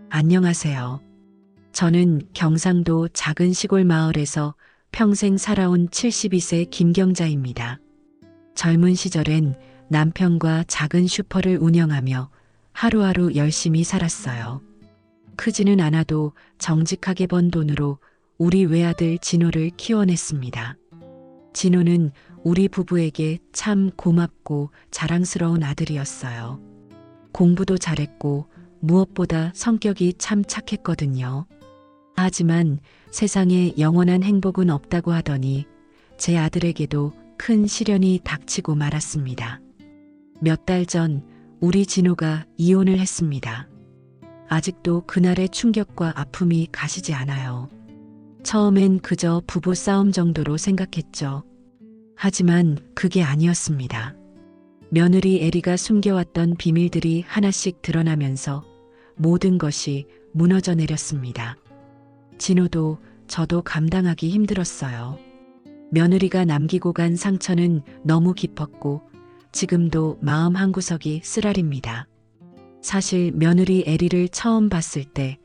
안녕하세요. 저는 경상도 작은 시골 마을에서 평생 살아온 72세 김경자입니다. 젊은 시절엔 남편과 작은 슈퍼를 운영하며 하루하루 열심히 살았어요. 크지는 않아도 정직하게 번 돈으로 우리 외아들 진호를 키워냈습니다. 진호는 우리 부부에게 참 고맙고 자랑스러운 아들이었어요. 공부도 잘했고 무엇보다 성격이 참 착했거든요. 하지만 세상에 영원한 행복은 없다고 하더니 제 아들에게도 큰 시련이 닥치고 말았습니다. 몇 달 전 우리 진호가 이혼을 했습니다. 아직도 그날의 충격과 아픔이 가시지 않아요. 처음엔 그저 부부 싸움 정도로 생각했죠. 하지만 그게 아니었습니다. 며느리 에리가 숨겨왔던 비밀들이 하나씩 드러나면서 모든 것이 무너져 내렸습니다. 진호도 저도 감당하기 힘들었어요. 며느리가 남기고 간 상처는 너무 깊었고 지금도 마음 한구석이 쓰라립니다. 사실 며느리 에리를 처음 봤을 때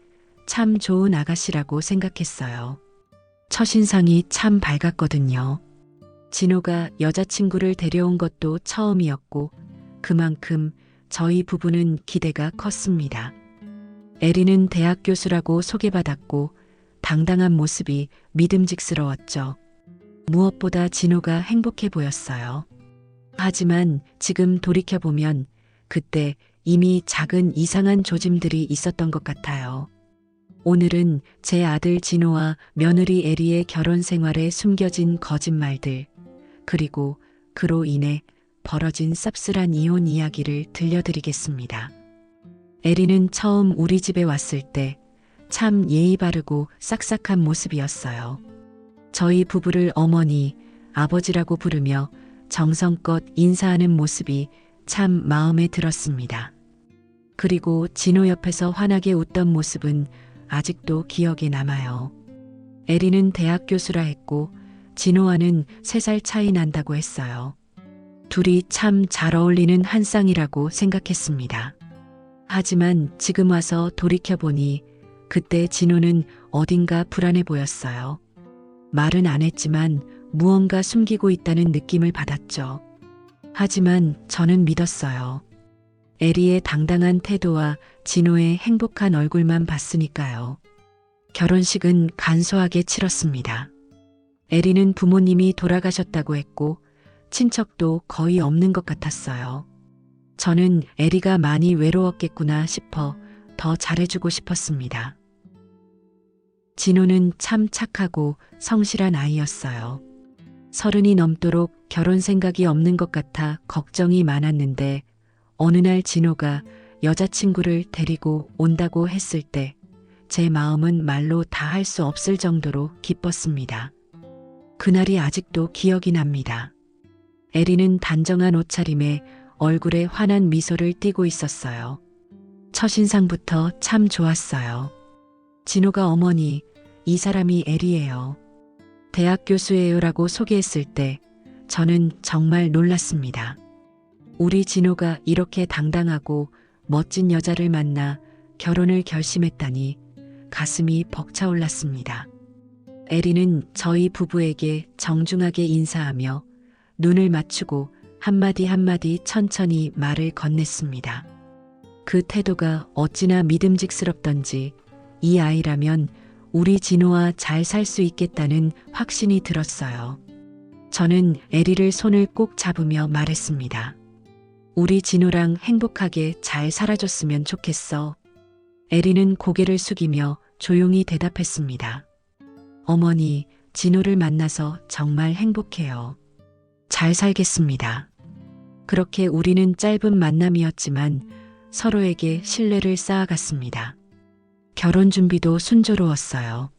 참 좋은 아가씨라고 생각했어요. 첫인상이 참 밝았거든요. 진호가 여자친구를 데려온 것도 처음이었고 그만큼 저희 부부는 기대가 컸습니다. 에리는 대학 교수라고 소개받았고 당당한 모습이 믿음직스러웠죠. 무엇보다 진호가 행복해 보였어요. 하지만 지금 돌이켜보면 그때 이미 작은 이상한 조짐들이 있었던 것 같아요. 오늘은 제 아들 진호와 며느리 에리의 결혼 생활에 숨겨진 거짓말들, 그리고 그로 인해 벌어진 씁쓸한 이혼 이야기를 들려드리겠습니다. 에리는 처음 우리 집에 왔을 때 참 예의 바르고 싹싹한 모습이었어요. 저희 부부를 어머니, 아버지라고 부르며 정성껏 인사하는 모습이 참 마음에 들었습니다. 그리고 진호 옆에서 환하게 웃던 모습은 아직도 기억에 남아요. 에리는 대학 교수라 했고 진호와는 3살 차이 난다고 했어요. 둘이 참 잘 어울리는 한 쌍이라고 생각했습니다. 하지만 지금 와서 돌이켜보니 그때 진호는 어딘가 불안해 보였어요. 말은 안 했지만 무언가 숨기고 있다는 느낌을 받았죠. 하지만 저는 믿었어요. 에리의 당당한 태도와 진호의 행복한 얼굴만 봤으니까요. 결혼식은 간소하게 치렀습니다. 에리는 부모님이 돌아가셨다고 했고 친척도 거의 없는 것 같았어요. 저는 에리가 많이 외로웠겠구나 싶어 더 잘해주고 싶었습니다. 진호는 참 착하고 성실한 아이였어요. 30이 넘도록 결혼 생각이 없는 것 같아 걱정이 많았는데 어느 날 진호가 여자친구를 데리고 온다고 했을 때 제 마음은 말로 다 할 수 없을 정도로 기뻤습니다. 그날이 아직도 기억이 납니다. 에리는 단정한 옷차림에 얼굴에 환한 미소를 띠고 있었어요. 첫인상부터 참 좋았어요. 진호가 어머니, 이 사람이 에리예요. 대학 교수예요라고 소개했을 때 저는 정말 놀랐습니다. 우리 진호가 이렇게 당당하고 멋진 여자를 만나 결혼을 결심했다니 가슴이 벅차올랐습니다. 에리는 저희 부부에게 정중하게 인사하며 눈을 맞추고 한마디 한마디 천천히 말을 건넸습니다. 그 태도가 어찌나 믿음직스럽던지 이 아이라면 우리 진호와 잘 살 수 있겠다는 확신이 들었어요. 저는 에리를 손을 꼭 잡으며 말했습니다. 우리 진호랑 행복하게 잘 살아줬으면 좋겠어. 에리는 고개를 숙이며 조용히 대답했습니다. 어머니, 진호를 만나서 정말 행복해요. 잘 살겠습니다. 그렇게 우리는 짧은 만남이었지만 서로에게 신뢰를 쌓아갔습니다. 결혼 준비도 순조로웠어요.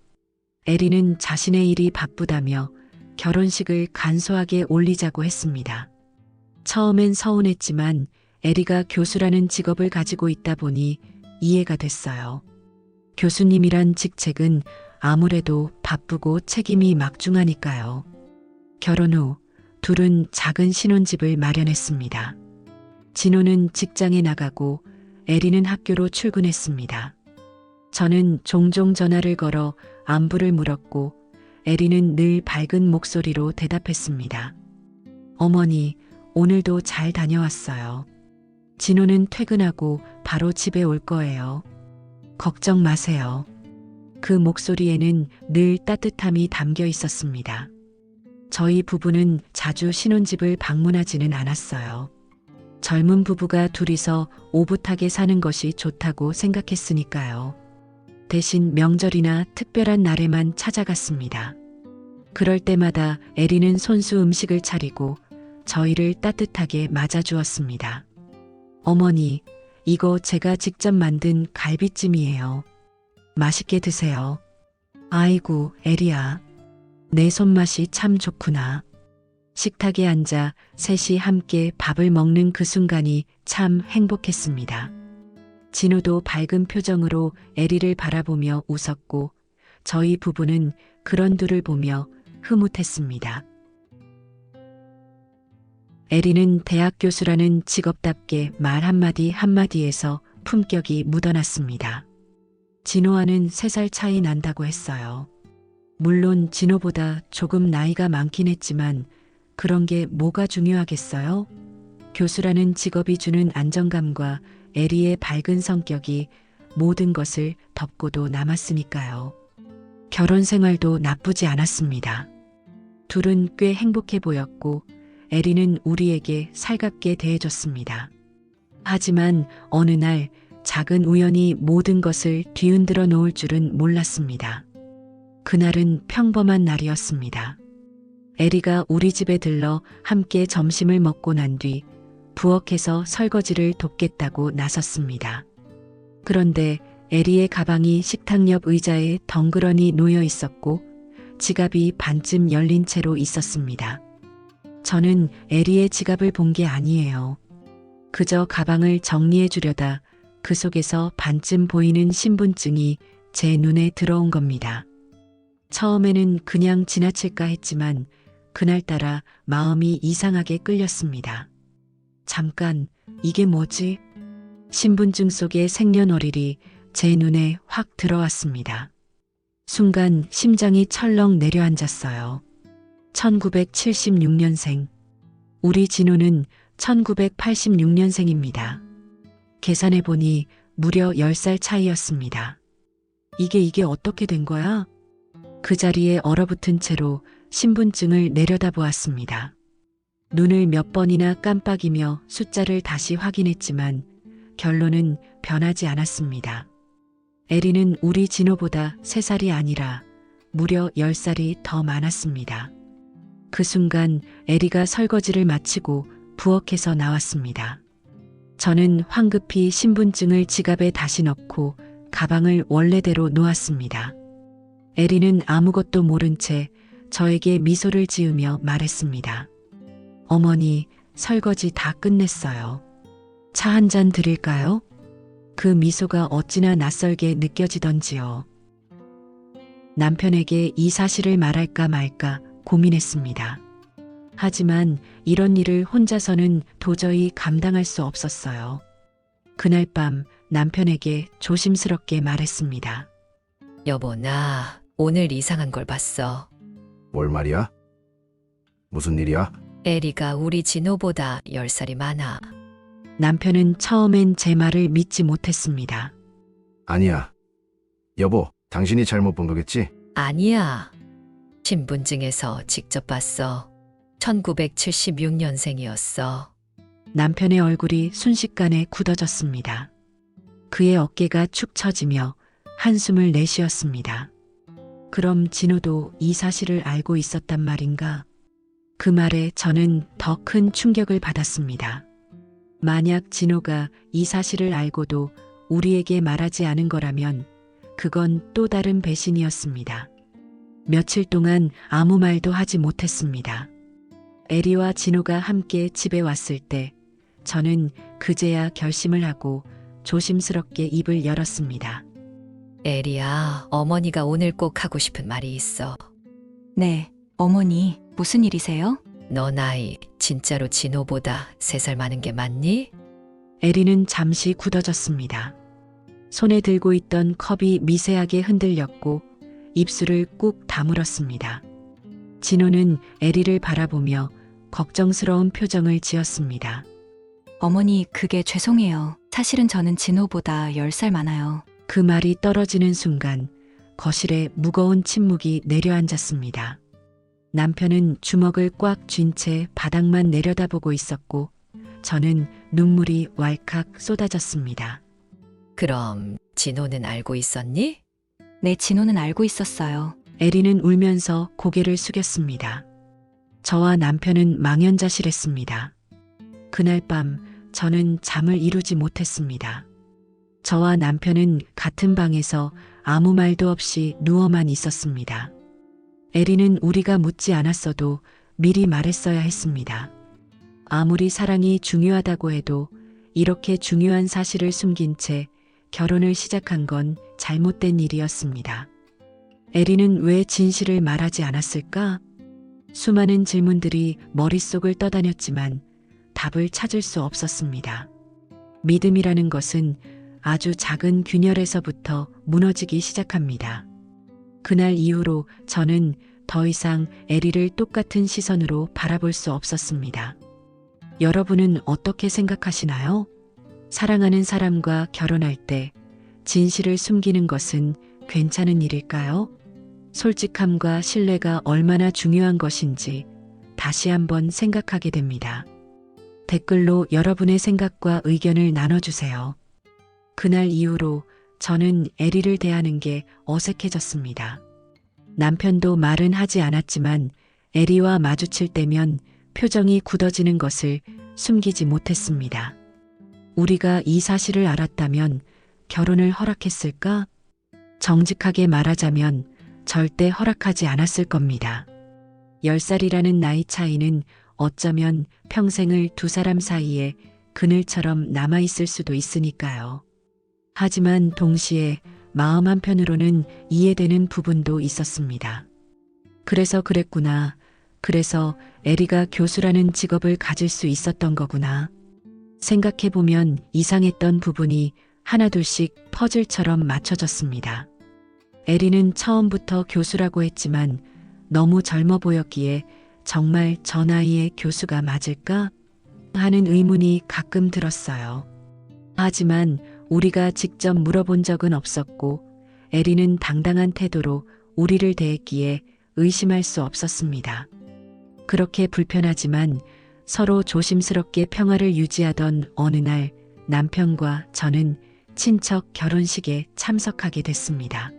에리는 자신의 일이 바쁘다며 결혼식을 간소하게 올리자고 했습니다. 처음엔 서운했지만 에리가 교수라는 직업을 가지고 있다 보니 이해가 됐어요. 교수님이란 직책은 아무래도 바쁘고 책임이 막중하니까요. 결혼 후 둘은 작은 신혼집을 마련했습니다. 진호는 직장에 나가고 에리는 학교로 출근했습니다. 저는 종종 전화를 걸어 안부를 물었고 에리는 늘 밝은 목소리로 대답했습니다. 어머니, 오늘도 잘 다녀왔어요. 진호는 퇴근하고 바로 집에 올 거예요. 걱정 마세요. 그 목소리에는 늘 따뜻함이 담겨 있었습니다. 저희 부부는 자주 신혼집을 방문하지는 않았어요. 젊은 부부가 둘이서 오붓하게 사는 것이 좋다고 생각했으니까요. 대신 명절이나 특별한 날에만 찾아갔습니다. 그럴 때마다 에리는 손수 음식을 차리고 저희를 따뜻하게 맞아주었습니다. 어머니, 이거 제가 직접 만든 갈비찜이에요. 맛있게 드세요. 아이고, 에리야. 내 손맛이 참 좋구나. 식탁에 앉아 셋이 함께 밥을 먹는 그 순간이 참 행복했습니다. 진호도 밝은 표정으로 에리를 바라보며 웃었고 저희 부부는 그런 둘을 보며 흐뭇했습니다. 에리는 대학 교수라는 직업답게 말 한마디 한마디에서 품격이 묻어났습니다. 진호와는 3살 차이 난다고 했어요. 물론 진호보다 조금 나이가 많긴 했지만 그런 게 뭐가 중요하겠어요? 교수라는 직업이 주는 안정감과 에리의 밝은 성격이 모든 것을 덮고도 남았으니까요. 결혼 생활도 나쁘지 않았습니다. 둘은 꽤 행복해 보였고 에리는 우리에게 살갑게 대해줬습니다. 하지만 어느 날 작은 우연이 모든 것을 뒤흔들어 놓을 줄은 몰랐습니다. 그날은 평범한 날이었습니다. 에리가 우리 집에 들러 함께 점심을 먹고 난 뒤 부엌에서 설거지를 돕겠다고 나섰습니다. 그런데 에리의 가방이 식탁 옆 의자에 덩그러니 놓여 있었고 지갑이 반쯤 열린 채로 있었습니다. 저는 에리의 지갑을 본 게 아니에요. 그저 가방을 정리해 주려다 그 속에서 반쯤 보이는 신분증이 제 눈에 들어온 겁니다. 처음에는 그냥 지나칠까 했지만 그날따라 마음이 이상하게 끌렸습니다. 잠깐, 이게 뭐지? 신분증 속의 생년월일이 제 눈에 확 들어왔습니다. 순간 심장이 철렁 내려앉았어요. 1976년생. 우리 진호는 1986년생입니다. 계산해보니 무려 10살 차이였습니다. 이게 어떻게 된 거야? 그 자리에 얼어붙은 채로 신분증을 내려다보았습니다. 눈을 몇 번이나 깜빡이며 숫자를 다시 확인했지만 결론은 변하지 않았습니다. 에리는 우리 진호보다 3살이 아니라 무려 10살이 더 많았습니다. 그 순간 에리가 설거지를 마치고 부엌에서 나왔습니다. 저는 황급히 신분증을 지갑에 다시 넣고 가방을 원래대로 놓았습니다. 에리는 아무것도 모른 채 저에게 미소를 지으며 말했습니다. 어머니, 설거지 다 끝냈어요. 차 한 잔 드릴까요? 그 미소가 어찌나 낯설게 느껴지던지요. 남편에게 이 사실을 말할까 말까 고민했습니다. 하지만 이런 일을 혼자서는 도저히 감당할 수 없었어요. 그날 밤 남편에게 조심스럽게 말했습니다. 여보, 나 오늘 이상한 걸 봤어. 뭘 말이야? 무슨 일이야? 에리가 우리 진호보다 10살이 많아. 남편은 처음엔 제 말을 믿지 못했습니다. 아니야. 여보, 당신이 잘못 본 거겠지? 아니야. 신분증에서 직접 봤어. 1976년생이었어. 남편의 얼굴이 순식간에 굳어졌습니다. 그의 어깨가 축 처지며 한숨을 내쉬었습니다. 그럼 진호도 이 사실을 알고 있었단 말인가? 그 말에 저는 더 큰 충격을 받았습니다. 만약 진호가 이 사실을 알고도 우리에게 말하지 않은 거라면 그건 또 다른 배신이었습니다. 며칠 동안 아무 말도 하지 못했습니다. 에리와 진호가 함께 집에 왔을 때 저는 그제야 결심을 하고 조심스럽게 입을 열었습니다. 에리야, 어머니가 오늘 꼭 하고 싶은 말이 있어. 네, 어머니, 무슨 일이세요? 너 나이 진짜로 진호보다 3살 많은 게 맞니? 에리는 잠시 굳어졌습니다. 손에 들고 있던 컵이 미세하게 흔들렸고 입술을 꾹 다물었습니다. 진호는 에리를 바라보며 걱정스러운 표정을 지었습니다. 어머니, 그게 죄송해요. 사실은 저는 진호보다 10살 많아요. 그 말이 떨어지는 순간 거실에 무거운 침묵이 내려앉았습니다. 남편은 주먹을 꽉 쥔 채 바닥만 내려다보고 있었고 저는 눈물이 왈칵 쏟아졌습니다. 그럼 진호는 알고 있었니? 네, 진호는 알고 있었어요. 에리는 울면서 고개를 숙였습니다. 저와 남편은 망연자실했습니다. 그날 밤 저는 잠을 이루지 못했습니다. 저와 남편은 같은 방에서 아무 말도 없이 누워만 있었습니다. 에리는 우리가 묻지 않았어도 미리 말했어야 했습니다. 아무리 사랑이 중요하다고 해도 이렇게 중요한 사실을 숨긴 채 결혼을 시작한 건 잘못된 일이었습니다. 에리는 왜 진실을 말하지 않았을까? 수많은 질문들이 머릿속을 떠다녔지만 답을 찾을 수 없었습니다. 믿음이라는 것은 아주 작은 균열에서부터 무너지기 시작합니다. 그날 이후로 저는 더 이상 에리를 똑같은 시선으로 바라볼 수 없었습니다. 여러분은 어떻게 생각하시나요? 사랑하는 사람과 결혼할 때 진실을 숨기는 것은 괜찮은 일일까요? 솔직함과 신뢰가 얼마나 중요한 것인지 다시 한번 생각하게 됩니다. 댓글로 여러분의 생각과 의견을 나눠주세요. 그날 이후로 저는 에리를 대하는 게 어색해졌습니다. 남편도 말은 하지 않았지만 에리와 마주칠 때면 표정이 굳어지는 것을 숨기지 못했습니다. 우리가 이 사실을 알았다면 결혼을 허락했을까? 정직하게 말하자면 절대 허락하지 않았을 겁니다. 10살이라는 나이 차이는 어쩌면 평생을 두 사람 사이에 그늘처럼 남아있을 수도 있으니까요. 하지만 동시에 마음 한편으로는 이해되는 부분도 있었습니다. 그래서 그랬구나. 그래서 에리가 교수라는 직업을 가질 수 있었던 거구나. 생각해보면 이상했던 부분이 하나둘씩 퍼즐처럼 맞춰졌습니다. 에리는 처음부터 교수라고 했지만 너무 젊어 보였기에 정말 저 나이에 교수가 맞을까? 하는 의문이 가끔 들었어요. 하지만 우리가 직접 물어본 적은 없었고 에리는 당당한 태도로 우리를 대했기에 의심할 수 없었습니다. 그렇게 불편하지만 서로 조심스럽게 평화를 유지하던 어느 날 남편과 저는 친척 결혼식에 참석하게 됐습니다.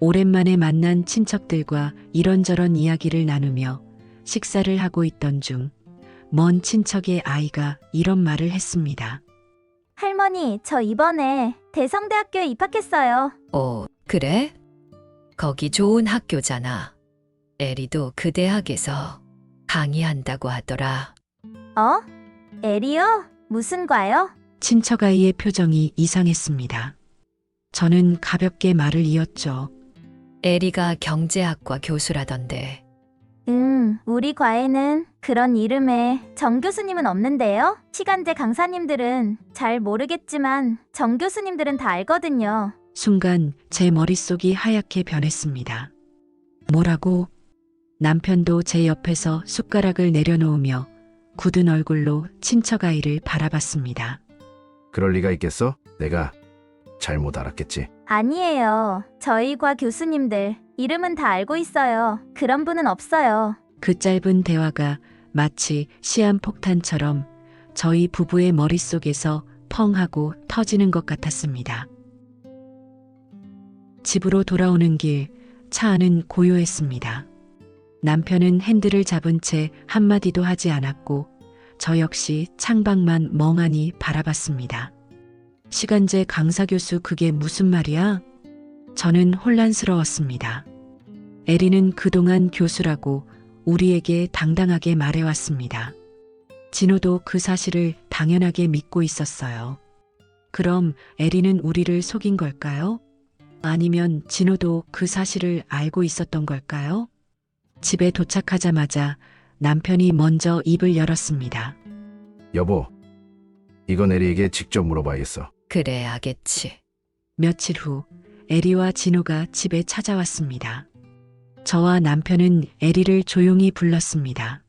오랜만에 만난 친척들과 이런저런 이야기를 나누며 식사를 하고 있던 중 먼 친척의 아이가 이런 말을 했습니다. 할머니, 저 이번에 대성대학교에 입학했어요. 그래? 거기 좋은 학교잖아. 에리도 그 대학에서 강의한다고 하더라. 에리요? 무슨 과요? 친척 아이의 표정이 이상했습니다. 저는 가볍게 말을 이었죠. 에리가 경제학과 교수라던데. 우리 과에는 그런 이름의 정 교수님은 없는데요. 시간제 강사님들은 잘 모르겠지만 정 교수님들은 다 알거든요. 순간 제 머릿속이 하얗게 변했습니다. 뭐라고? 남편도 제 옆에서 숟가락을 내려놓으며 굳은 얼굴로 친척 아이를 바라봤습니다. 그럴 리가 있겠어? 내가 잘못 알았겠지. 아니에요. 저희 과 교수님들 이름은 다 알고 있어요. 그런 분은 없어요. 그 짧은 대화가 마치 시한폭탄처럼 저희 부부의 머릿속에서 펑 하고 터지는 것 같았습니다. 집으로 돌아오는 길, 차 안은 고요했습니다. 남편은 핸들을 잡은 채 한마디도 하지 않았고 저 역시 창밖만 멍하니 바라봤습니다. 시간제 강사 교수 그게 무슨 말이야? 저는 혼란스러웠습니다. 에리는 그동안 교수라고 우리에게 당당하게 말해왔습니다. 진호도 그 사실을 당연하게 믿고 있었어요. 그럼 에리는 우리를 속인 걸까요? 아니면 진호도 그 사실을 알고 있었던 걸까요? 집에 도착하자마자 남편이 먼저 입을 열었습니다. 여보, 이건 에리에게 직접 물어봐야겠어. 그래야겠지. 며칠 후 에리와 진호가 집에 찾아왔습니다. 저와 남편은 에리를 조용히 불렀습니다.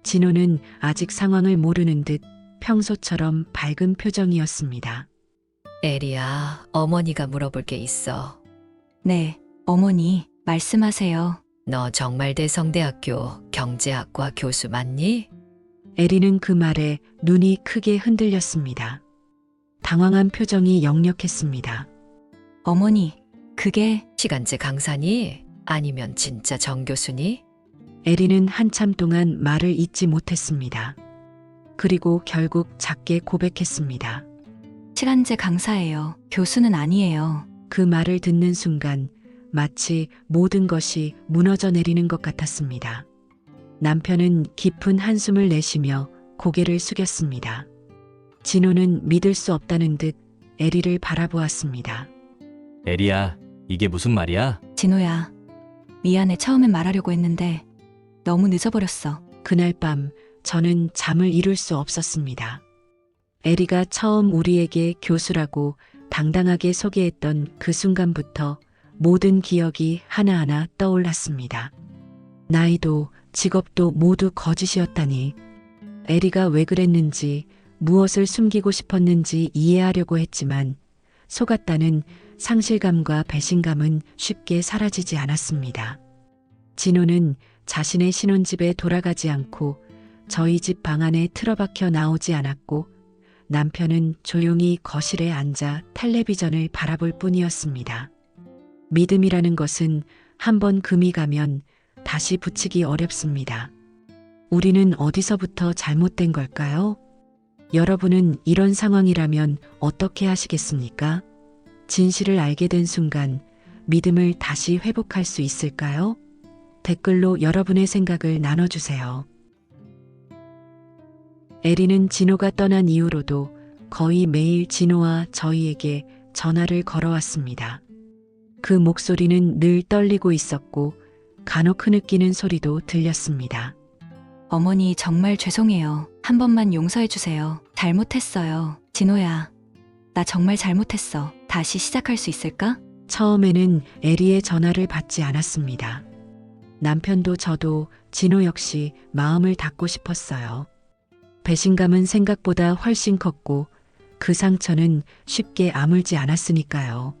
진호는 아직 상황을 모르는 듯 평소처럼 밝은 표정이었습니다. 에리야, 어머니가 물어볼 게 있어. 네, 어머니, 말씀하세요. 너 정말 대성대학교 경제학과 교수 맞니? 에리는 그 말에 눈이 크게 흔들렸습니다. 당황한 표정이 역력했습니다. 어머니, 그게 시간제 강사니? 아니면 진짜 정 교수니? 에리는 한참 동안 말을 잇지 못했습니다. 그리고 결국 작게 고백했습니다. 시간제 강사예요. 교수는 아니에요. 그 말을 듣는 순간 마치 모든 것이 무너져 내리는 것 같았습니다. 남편은 깊은 한숨을 내쉬며 고개를 숙였습니다. 진호는 믿을 수 없다는 듯 에리를 바라보았습니다. 에리야, 이게 무슨 말이야? 진호야, 미안해. 처음엔 말하려고 했는데 너무 늦어버렸어. 그날 밤 저는 잠을 이룰 수 없었습니다. 에리가 처음 우리에게 교수라고 당당하게 소개했던 그 순간부터 모든 기억이 하나하나 떠올랐습니다. 나이도 직업도 모두 거짓이었다니. 에리가 왜 그랬는지, 무엇을 숨기고 싶었는지 이해하려고 했지만 속았다는 상실감과 배신감은 쉽게 사라지지 않았습니다. 진호는 자신의 신혼집에 돌아가지 않고 저희 집 방 안에 틀어박혀 나오지 않았고 남편은 조용히 거실에 앉아 텔레비전을 바라볼 뿐이었습니다. 믿음이라는 것은 한번 금이 가면 다시 붙이기 어렵습니다. 우리는 어디서부터 잘못된 걸까요? 여러분은 이런 상황이라면 어떻게 하시겠습니까? 진실을 알게 된 순간 믿음을 다시 회복할 수 있을까요? 댓글로 여러분의 생각을 나눠주세요. 에리는 진호가 떠난 이후로도 거의 매일 진호와 저희에게 전화를 걸어왔습니다. 그 목소리는 늘 떨리고 있었고 간혹 흐느끼는 소리도 들렸습니다. 어머니, 정말 죄송해요. 한 번만 용서해 주세요. 잘못했어요. 진호야, 나 정말 잘못했어. 다시 시작할 수 있을까? 처음에는 에리의 전화를 받지 않았습니다. 남편도 저도 진호 역시 마음을 닫고 싶었어요. 배신감은 생각보다 훨씬 컸고 그 상처는 쉽게 아물지 않았으니까요.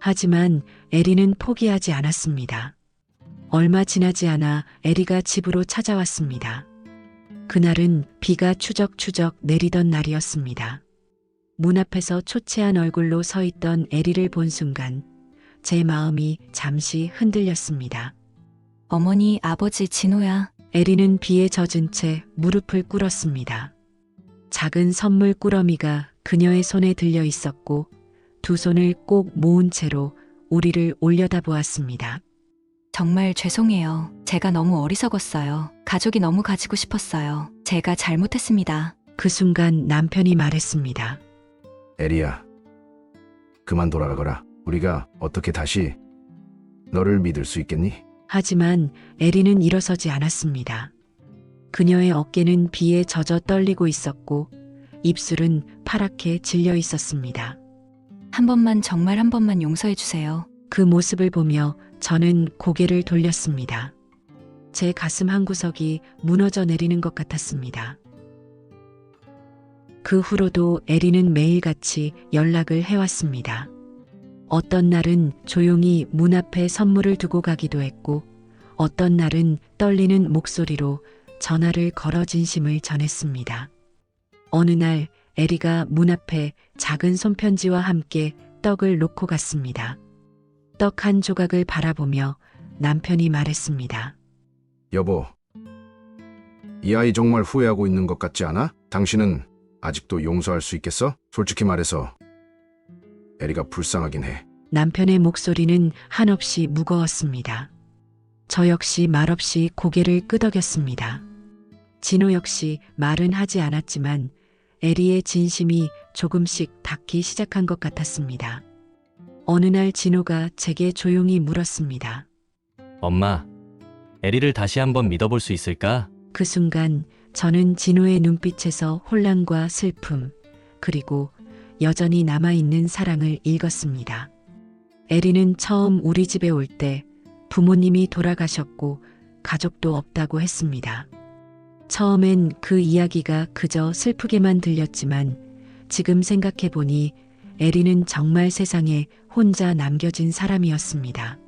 하지만 에리는 포기하지 않았습니다. 얼마 지나지 않아 에리가 집으로 찾아왔습니다. 그날은 비가 추적추적 내리던 날이었습니다. 문 앞에서 초췌한 얼굴로 서 있던 에리를 본 순간 제 마음이 잠시 흔들렸습니다. 어머니, 아버지, 진호야. 에리는 비에 젖은 채 무릎을 꿇었습니다. 작은 선물 꾸러미가 그녀의 손에 들려 있었고 두 손을 꼭 모은 채로 우리를 올려다보았습니다. 정말 죄송해요. 제가 너무 어리석었어요. 가족이 너무 가지고 싶었어요. 제가 잘못했습니다. 그 순간 남편이 말했습니다. 에리야, 그만 돌아가거라. 우리가 어떻게 다시 너를 믿을 수 있겠니? 하지만 에리는 일어서지 않았습니다. 그녀의 어깨는 비에 젖어 떨리고 있었고 입술은 파랗게 질려 있었습니다. 한 번만, 정말 한 번만 용서해 주세요. 그 모습을 보며 저는 고개를 돌렸습니다. 제 가슴 한구석이 무너져 내리는 것 같았습니다. 그 후로도 에리는 매일같이 연락을 해왔습니다. 어떤 날은 조용히 문 앞에 선물을 두고 가기도 했고 어떤 날은 떨리는 목소리로 전화를 걸어 진심을 전했습니다. 어느 날 에리가 문 앞에 작은 손편지와 함께 떡을 놓고 갔습니다. 떡 한 조각을 바라보며 남편이 말했습니다. 여보, 이 아이 정말 후회하고 있는 것 같지 않아? 당신은 아직도 용서할 수 있겠어? 솔직히 말해서 에리가 불쌍하긴 해. 남편의 목소리는 한없이 무거웠습니다. 저 역시 말없이 고개를 끄덕였습니다. 진호 역시 말은 하지 않았지만 에리의 진심이 조금씩 닿기 시작한 것 같았습니다. 어느 날 진호가 제게 조용히 물었습니다. 엄마, 에리를 다시 한번 믿어볼 수 있을까? 그 순간 저는 진호의 눈빛에서 혼란과 슬픔, 그리고 여전히 남아있는 사랑을 읽었습니다. 에리는 처음 우리 집에 올 때 부모님이 돌아가셨고 가족도 없다고 했습니다. 처음엔 그 이야기가 그저 슬프게만 들렸지만 지금 생각해보니 에리는 정말 세상에 혼자 남겨진 사람이었습니다.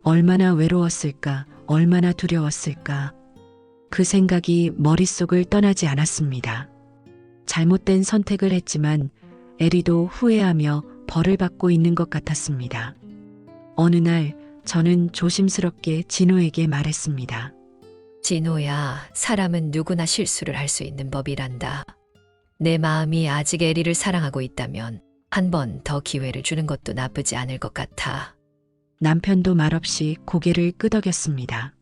얼마나 외로웠을까, 얼마나 두려웠을까. 그 생각이 머릿속을 떠나지 않았습니다. 잘못된 선택을 했지만 에리도 후회하며 벌을 받고 있는 것 같았습니다. 어느 날 저는 조심스럽게 진호에게 말했습니다. 진호야, 사람은 누구나 실수를 할 수 있는 법이란다. 내 마음이 아직 에리를 사랑하고 있다면 한 번 더 기회를 주는 것도 나쁘지 않을 것 같아. 남편도 말없이 고개를 끄덕였습니다.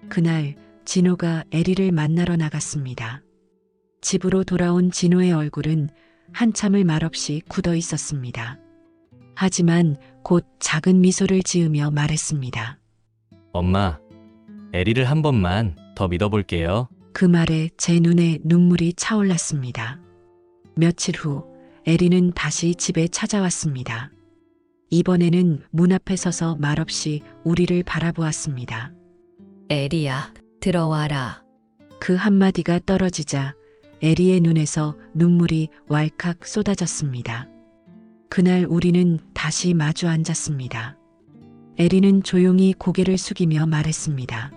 그날 진호가 에리를 만나러 나갔습니다. 집으로 돌아온 진호의 얼굴은 한참을 말없이 굳어 있었습니다. 하지만 곧 작은 미소를 지으며 말했습니다. 엄마, 에리를 한 번만 더 믿어볼게요. 그 말에 제 눈에 눈물이 차올랐습니다. 며칠 후 에리는 다시 집에 찾아왔습니다. 이번에는 문 앞에 서서 말없이 우리를 바라보았습니다. 에리야, 들어와라. 그 한마디가 떨어지자 에리의 눈에서 눈물이 왈칵 쏟아졌습니다. 그날 우리는 다시 마주 앉았습니다. 에리는 조용히 고개를 숙이며 말했습니다.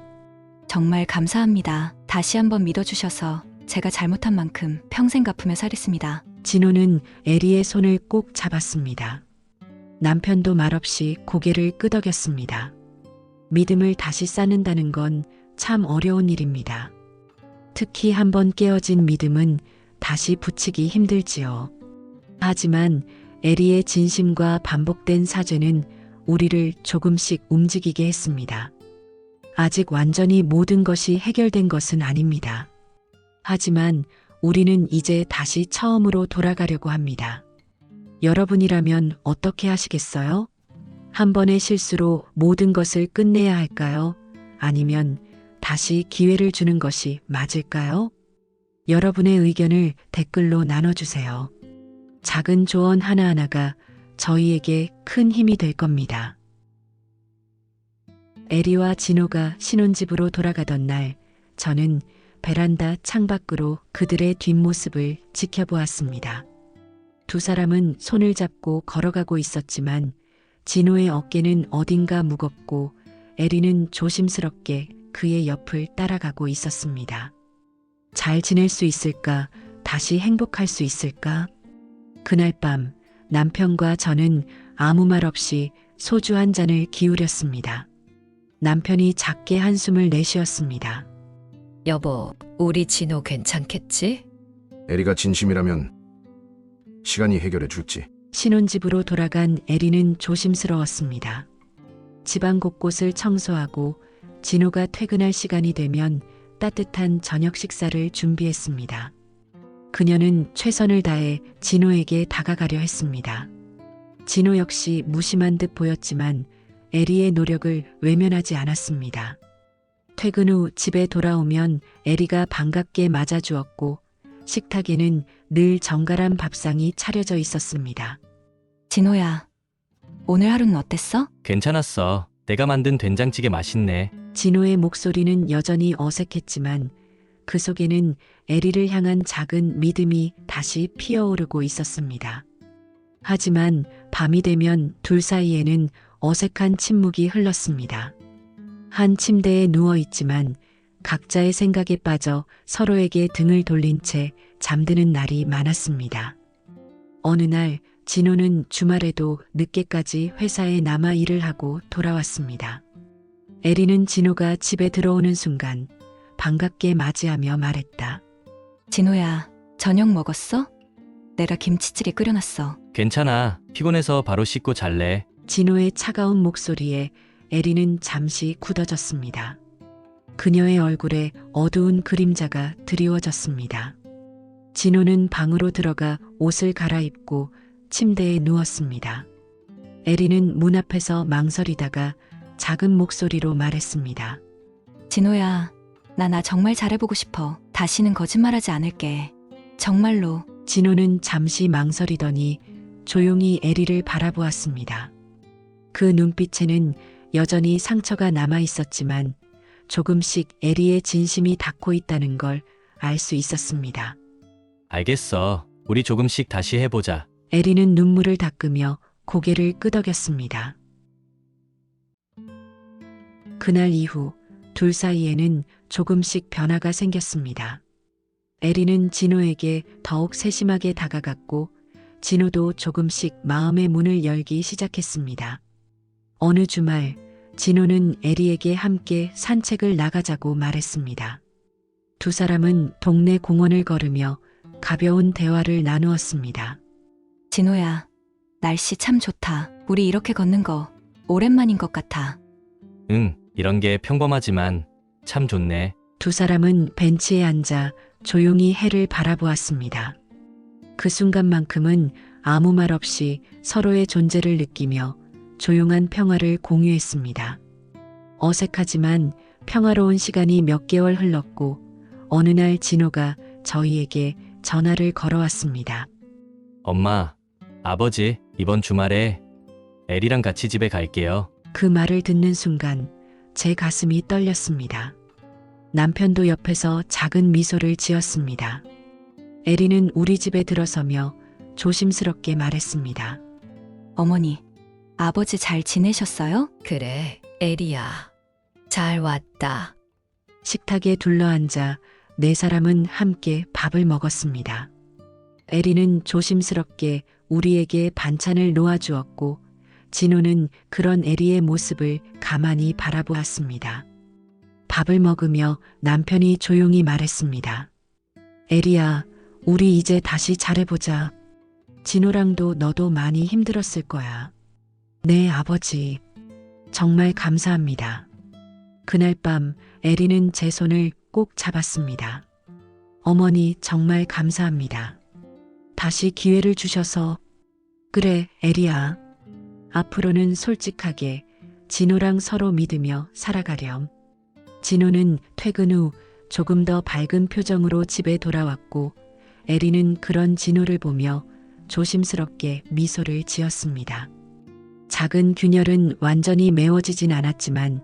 정말 감사합니다. 다시 한번 믿어주셔서 제가 잘못한 만큼 평생 갚으며 살겠습니다. 진호는 에리의 손을 꼭 잡았습니다. 남편도 말없이 고개를 끄덕였습니다. 믿음을 다시 쌓는다는 건 참 어려운 일입니다. 특히 한번 깨어진 믿음은 다시 붙이기 힘들지요. 하지만 에리의 진심과 반복된 사죄는 우리를 조금씩 움직이게 했습니다. 아직 완전히 모든 것이 해결된 것은 아닙니다. 하지만 우리는 이제 다시 처음으로 돌아가려고 합니다. 여러분이라면 어떻게 하시겠어요? 한 번의 실수로 모든 것을 끝내야 할까요? 아니면 다시 기회를 주는 것이 맞을까요? 여러분의 의견을 댓글로 나눠주세요. 작은 조언 하나하나가 저희에게 큰 힘이 될 겁니다. 에리와 진호가 신혼집으로 돌아가던 날, 저는 베란다 창밖으로 그들의 뒷모습을 지켜보았습니다. 두 사람은 손을 잡고 걸어가고 있었지만 진호의 어깨는 어딘가 무겁고 에리는 조심스럽게 그의 옆을 따라가고 있었습니다. 잘 지낼 수 있을까? 다시 행복할 수 있을까? 그날 밤 남편과 저는 아무 말 없이 소주 한 잔을 기울였습니다. 남편이 작게 한숨을 내쉬었습니다. 여보, 우리 진호 괜찮겠지? 에리가 진심이라면 시간이 해결해 줄지. 신혼집으로 돌아간 에리는 조심스러웠습니다. 집안 곳곳을 청소하고 진호가 퇴근할 시간이 되면 따뜻한 저녁 식사를 준비했습니다. 그녀는 최선을 다해 진호에게 다가가려 했습니다. 진호 역시 무심한 듯 보였지만 에리의 노력을 외면하지 않았습니다. 퇴근 후 집에 돌아오면 에리가 반갑게 맞아주었고 식탁에는 늘 정갈한 밥상이 차려져 있었습니다. 진호야, 오늘 하루는 어땠어? 괜찮았어. 내가 만든 된장찌개 맛있네. 진호의 목소리는 여전히 어색했지만 그 속에는 에리를 향한 작은 믿음이 다시 피어오르고 있었습니다. 하지만 밤이 되면 둘 사이에는 어색한 침묵이 흘렀습니다. 한 침대에 누워 있지만 각자의 생각에 빠져 서로에게 등을 돌린 채 잠드는 날이 많았습니다. 어느 날 진호는 주말에도 늦게까지 회사에 남아 일을 하고 돌아왔습니다. 에리는 진호가 집에 들어오는 순간 반갑게 맞이하며 말했다. 진호야, 저녁 먹었어? 내가 김치찌개 끓여놨어. 괜찮아. 피곤해서 바로 씻고 잘래. 진호의 차가운 목소리에 에리는 잠시 굳어졌습니다. 그녀의 얼굴에 어두운 그림자가 드리워졌습니다. 진호는 방으로 들어가 옷을 갈아입고 침대에 누웠습니다. 에리는 문 앞에서 망설이다가 작은 목소리로 말했습니다. 진호야, 나 정말 잘해보고 싶어. 다시는 거짓말하지 않을게. 정말로. 진호는 잠시 망설이더니 조용히 에리를 바라보았습니다. 그 눈빛에는 여전히 상처가 남아 있었지만 조금씩 에리의 진심이 닿고 있다는 걸 알 수 있었습니다. 알겠어. 우리 조금씩 다시 해보자. 에리는 눈물을 닦으며 고개를 끄덕였습니다. 그날 이후 둘 사이에는 조금씩 변화가 생겼습니다. 에리는 진호에게 더욱 세심하게 다가갔고 진호도 조금씩 마음의 문을 열기 시작했습니다. 어느 주말 진호는 에리에게 함께 산책을 나가자고 말했습니다. 두 사람은 동네 공원을 걸으며 가벼운 대화를 나누었습니다. 진호야, 날씨 참 좋다. 우리 이렇게 걷는 거 오랜만인 것 같아. 응, 이런 게 평범하지만 참 좋네. 두 사람은 벤치에 앉아 조용히 해를 바라보았습니다. 그 순간만큼은 아무 말 없이 서로의 존재를 느끼며 조용한 평화를 공유했습니다. 어색하지만 평화로운 시간이 몇 개월 흘렀고 어느 날 진호가 저희에게 전화를 걸어왔습니다. 엄마, 아버지, 이번 주말에 에리랑 같이 집에 갈게요. 그 말을 듣는 순간 제 가슴이 떨렸습니다. 남편도 옆에서 작은 미소를 지었습니다. 에리는 우리 집에 들어서며 조심스럽게 말했습니다. 어머니, 아버지 잘 지내셨어요? 그래, 에리야. 잘 왔다. 식탁에 둘러앉아 네 사람은 함께 밥을 먹었습니다. 에리는 조심스럽게 우리에게 반찬을 놓아주었고 진호는 그런 에리의 모습을 가만히 바라보았습니다. 밥을 먹으며 남편이 조용히 말했습니다. 에리야, 우리 이제 다시 잘해보자. 진호랑도 너도 많이 힘들었을 거야. 네, 아버지. 정말 감사합니다. 그날 밤 에리는 제 손을 꼭 잡았습니다. 어머니, 정말 감사합니다. 다시 기회를 주셔서. 그래, 에리야. 앞으로는 솔직하게 진호랑 서로 믿으며 살아가렴. 진호는 퇴근 후 조금 더 밝은 표정으로 집에 돌아왔고 에리는 그런 진호를 보며 조심스럽게 미소를 지었습니다. 작은 균열은 완전히 메워지진 않았지만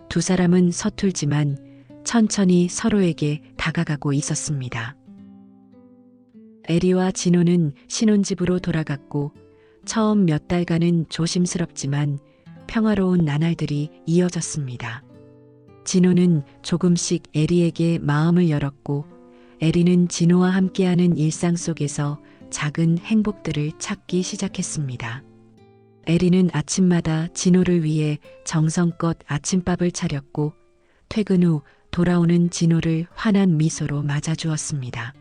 두 사람은 서툴지만 천천히 서로에게 다가가고 있었습니다. 에리와 진호는 신혼집으로 돌아갔고 처음 몇 달간은 조심스럽지만 평화로운 나날들이 이어졌습니다. 진호는 조금씩 에리에게 마음을 열었고 에리는 진호와 함께하는 일상 속에서 작은 행복들을 찾기 시작했습니다. 에리는 아침마다 진호를 위해 정성껏 아침밥을 차렸고 퇴근 후 돌아오는 진호를 환한 미소로 맞아주었습니다.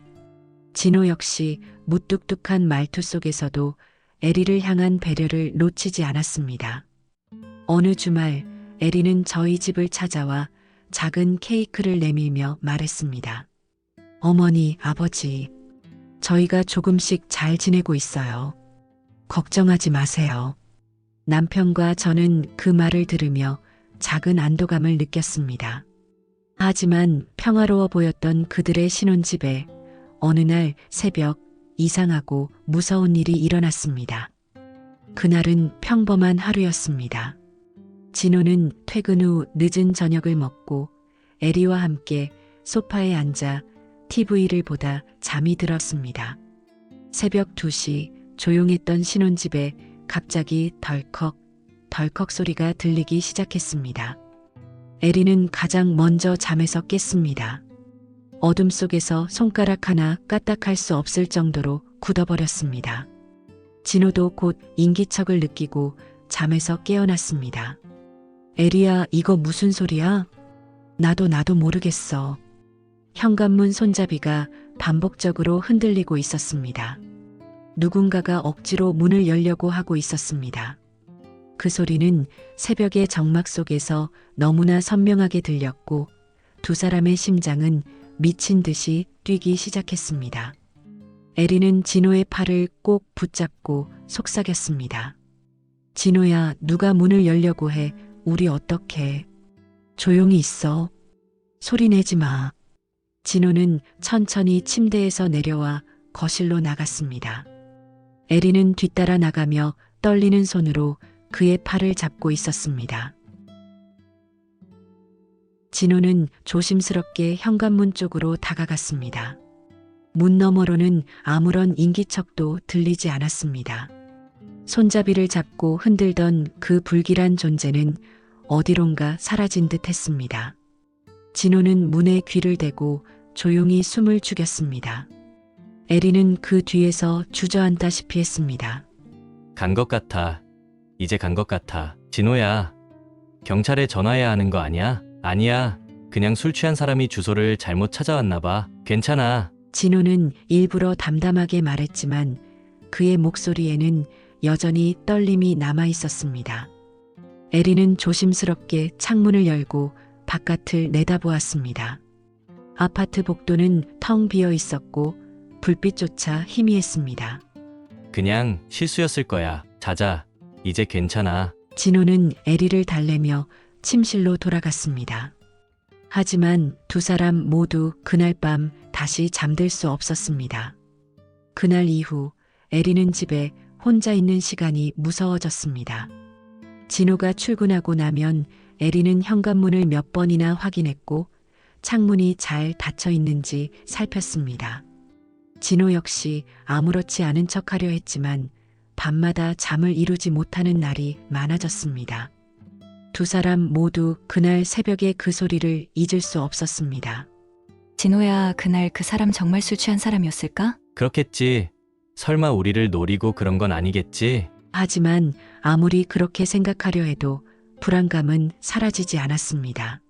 진호 역시 무뚝뚝한 말투 속에서도 에리를 향한 배려를 놓치지 않았습니다. 어느 주말 에리는 저희 집을 찾아와 작은 케이크를 내밀며 말했습니다. 어머니, 아버지, 저희가 조금씩 잘 지내고 있어요. 걱정하지 마세요. 남편과 저는 그 말을 들으며 작은 안도감을 느꼈습니다. 하지만 평화로워 보였던 그들의 신혼집에 어느 날 새벽 이상하고 무서운 일이 일어났습니다. 그날은 평범한 하루였습니다. 진호는 퇴근 후 늦은 저녁을 먹고 에리와 함께 소파에 앉아 TV를 보다 잠이 들었습니다. 새벽 2시 조용했던 신혼집에 갑자기 덜컥 소리가 들리기 시작했습니다. 에리는 가장 먼저 잠에서 깼습니다. 어둠 속에서 손가락 하나 까딱할 수 없을 정도로 굳어버렸습니다. 진호도 곧 인기척을 느끼고 잠에서 깨어났습니다. 에리야, 이거 무슨 소리야? 나도 모르겠어. 현관문 손잡이가 반복적으로 흔들리고 있었습니다. 누군가가 억지로 문을 열려고 하고 있었습니다. 그 소리는 새벽의 정막 속에서 너무나 선명하게 들렸고 두 사람의 심장은 미친 듯이 뛰기 시작했습니다. 에리는 진호의 팔을 꼭 붙잡고 속삭였습니다. 진호야, 누가 문을 열려고 해. 우리 어떡해. 조용히 있어. 소리 내지 마. 진호는 천천히 침대에서 내려와 거실로 나갔습니다. 에리는 뒤따라 나가며 떨리는 손으로 그의 팔을 잡고 있었습니다. 진호는 조심스럽게 현관문 쪽으로 다가갔습니다. 문 너머로는 아무런 인기척도 들리지 않았습니다. 손잡이를 잡고 흔들던 그 불길한 존재는 어디론가 사라진 듯 했습니다. 진호는 문에 귀를 대고 조용히 숨을 죽였습니다. 에리는 그 뒤에서 주저앉다시피 했습니다. 간 것 같아. 이제 간 것 같아. 진호야. 경찰에 전화해야 하는 거 아니야? 아니야. 그냥 술 취한 사람이 주소를 잘못 찾아왔나 봐. 괜찮아. 진호는 일부러 담담하게 말했지만 그의 목소리에는 여전히 떨림이 남아 있었습니다. 에리는 조심스럽게 창문을 열고 바깥을 내다보았습니다. 아파트 복도는 텅 비어 있었고 불빛조차 희미했습니다. 그냥 실수였을 거야. 자자. 이제 괜찮아. 진호는 에리를 달래며 침실로 돌아갔습니다. 하지만 두 사람 모두 그날 밤 다시 잠들 수 없었습니다. 그날 이후 에리는 집에 혼자 있는 시간이 무서워졌습니다. 진호가 출근하고 나면 에리는 현관문을 몇 번이나 확인했고 창문이 잘 닫혀 있는지 살폈습니다. 진호 역시 아무렇지 않은 척하려 했지만 밤마다 잠을 이루지 못하는 날이 많아졌습니다. 두 사람 모두 그날 새벽에 그 소리를 잊을 수 없었습니다. 진호야, 그날 그 사람 정말 술 취한 사람이었을까? 그렇겠지. 설마 우리를 노리고 그런 건 아니겠지? 하지만 아무리 그렇게 생각하려 해도 불안감은 사라지지 않았습니다.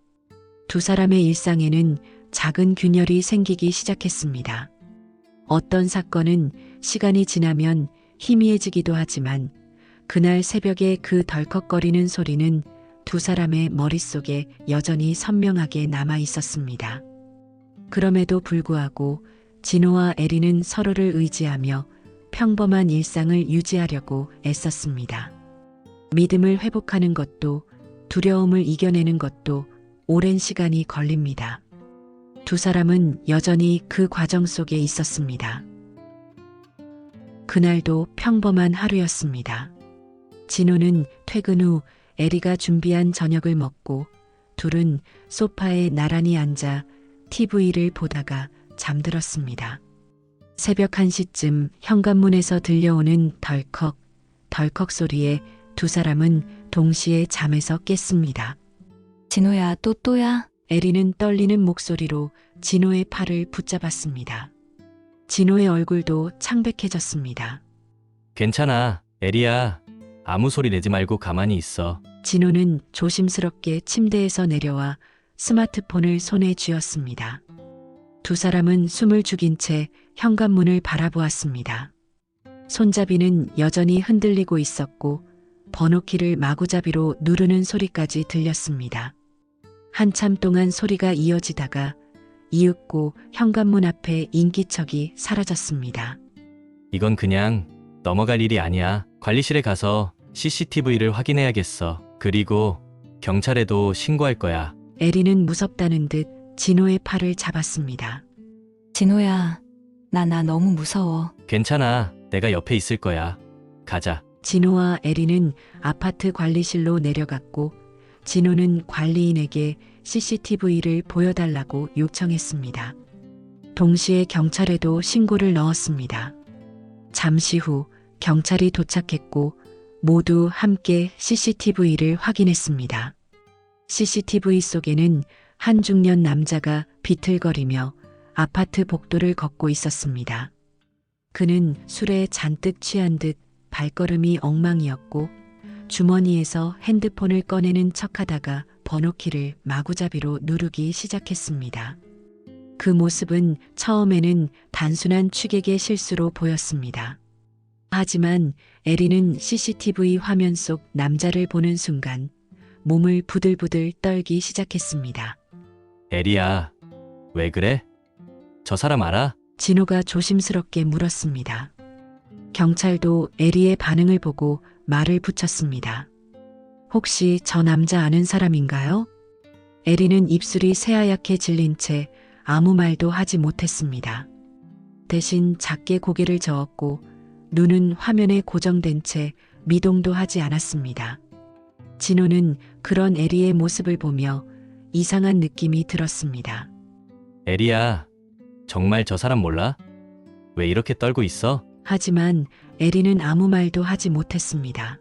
두 사람의 일상에는 작은 균열이 생기기 시작했습니다. 어떤 사건은 시간이 지나면 희미해지기도 하지만 그날 새벽에 그 덜컥거리는 소리는 두 사람의 머릿속에 여전히 선명하게 남아 있었습니다. 그럼에도 불구하고 진호와 에리는 서로를 의지하며 평범한 일상을 유지하려고 애썼습니다. 믿음을 회복하는 것도 두려움을 이겨내는 것도 오랜 시간이 걸립니다. 두 사람은 여전히 그 과정 속에 있었습니다. 그날도 평범한 하루였습니다. 진호는 퇴근 후 에리가 준비한 저녁을 먹고 둘은 소파에 나란히 앉아 TV를 보다가 잠들었습니다. 새벽 1시쯤 현관문에서 들려오는 덜컥, 덜컥 소리에 두 사람은 동시에 잠에서 깼습니다. 진호야, 또야? 에리는 떨리는 목소리로 진호의 팔을 붙잡았습니다. 진호의 얼굴도 창백해졌습니다. 괜찮아. 에리야. 아무 소리 내지 말고 가만히 있어. 진호는 조심스럽게 침대에서 내려와 스마트폰을 손에 쥐었습니다. 두 사람은 숨을 죽인 채 현관문을 바라보았습니다. 손잡이는 여전히 흔들리고 있었고 번호키를 마구잡이로 누르는 소리까지 들렸습니다. 한참 동안 소리가 이어지다가 이윽고 현관문 앞에 인기척이 사라졌습니다. 이건 그냥 넘어갈 일이 아니야. 관리실에 가서 CCTV를 확인해야겠어. 그리고 경찰에도 신고할 거야. 에리는 무섭다는 듯 진호의 팔을 잡았습니다. 진호야, 나 너무 무서워. 괜찮아. 내가 옆에 있을 거야. 가자. 진호와 에리는 아파트 관리실로 내려갔고 진호는 관리인에게 CCTV를 보여달라고 요청했습니다. 동시에 경찰에도 신고를 넣었습니다. 잠시 후 경찰이 도착했고 모두 함께 CCTV를 확인했습니다. CCTV 속에는 한 중년 남자가 비틀거리며 아파트 복도를 걷고 있었습니다. 그는 술에 잔뜩 취한 듯 발걸음이 엉망이었고 주머니에서 핸드폰을 꺼내는 척하다가 번호키를 마구잡이로 누르기 시작했습니다. 그 모습은 처음에는 단순한 취객의 실수로 보였습니다. 하지만 에리는 CCTV 화면 속 남자를 보는 순간 몸을 부들부들 떨기 시작했습니다. 에리야. 왜 그래? 저 사람 알아? 진호가 조심스럽게 물었습니다. 경찰도 에리의 반응을 보고 말을 붙였습니다. 혹시 저 남자 아는 사람인가요? 에리는 입술이 새하얗게 질린 채 아무 말도 하지 못했습니다. 대신 작게 고개를 저었고 눈은 화면에 고정된 채 미동도 하지 않았습니다. 진호는 그런 에리의 모습을 보며 이상한 느낌이 들었습니다. 에리야, 정말 저 사람 몰라? 왜 이렇게 떨고 있어? 하지만 에리는 아무 말도 하지 못했습니다.